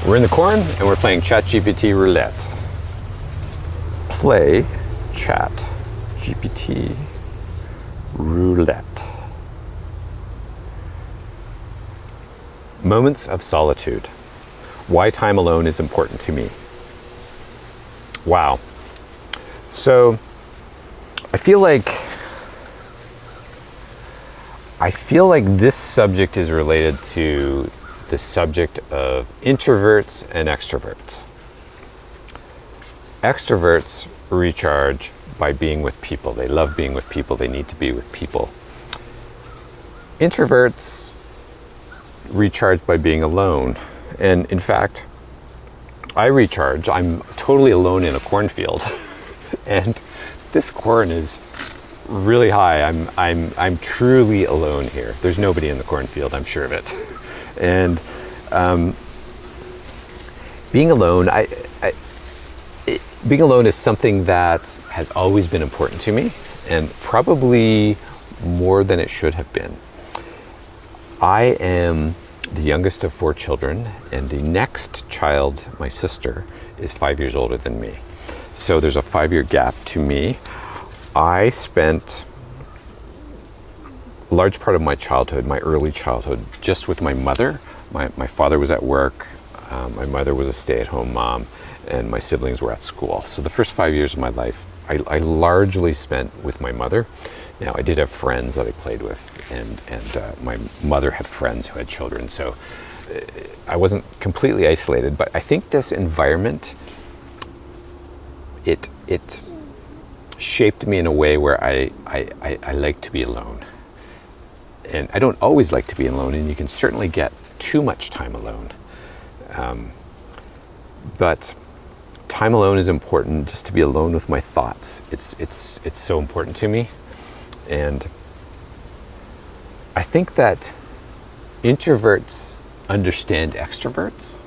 We're in the corn and we're playing ChatGPT roulette. Play ChatGPT roulette. Moments of solitude. Why time alone is important to me. Wow. So I feel like this subject is related to the subject of introverts and extroverts. Extroverts recharge by being with people. They love being with people. They need to be with people. Introverts recharge by being alone. And in fact, I recharge. I'm totally alone in a cornfield. And this corn is really high. I'm truly alone here. There's nobody in the cornfield, I'm sure of it. And being alone, being alone is something that has always been important to me, and probably more than it should have been. I am the youngest of 4 children, and the next child, my sister, is 5 years older than me. So there's a 5-year gap to me. I spent a large part of my childhood, my early childhood, just with my mother. My father was at work, my mother was a stay-at-home mom, and my siblings were at school. So the first 5 years of my life, I largely spent with my mother. Now, I did have friends that I played with, and my mother had friends who had children, so I wasn't completely isolated. But I think this environment, it shaped me in a way where I like to be alone. And I don't always like to be alone, and you can certainly get too much time alone. But time alone is important, just to be alone with my thoughts. It's so important to me. And I think that introverts understand extroverts,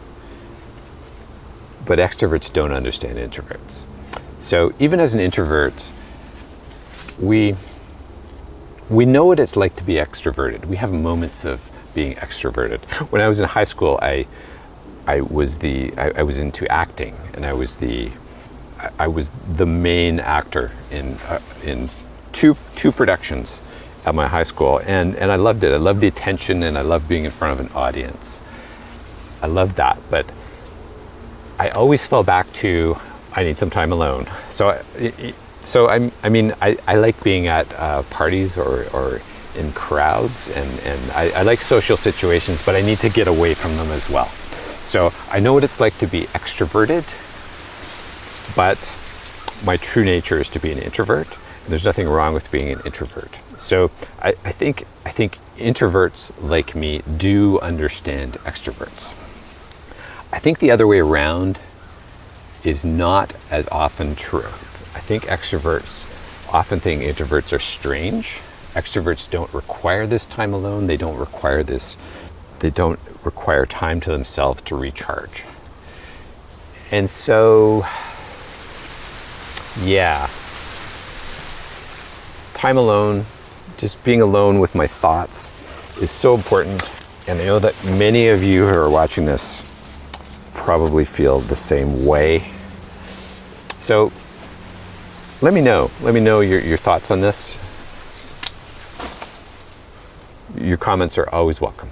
but extroverts don't understand introverts. So even as an introvert, we know what it's like to be extroverted. We have moments of being extroverted. When I was in high school, I was into acting, and I was the main actor in two productions at my high school, and I loved it. I loved the attention, and I loved being in front of an audience. I loved that, but I always fell back to, I need some time alone. So I like being at parties or in crowds, and I like social situations, but I need to get away from them as well. So I know what it's like to be extroverted, but my true nature is to be an introvert. And there's nothing wrong with being an introvert. So I think introverts like me do understand extroverts. I think the other way around is not as often true. I think extroverts often think introverts are strange. Extroverts don't require this time alone. They don't require time to themselves to recharge. And so, yeah, time alone, just being alone with my thoughts is so important. And I know that many of you who are watching this probably feel the same way. So let me know your thoughts on this. Your comments are always welcome.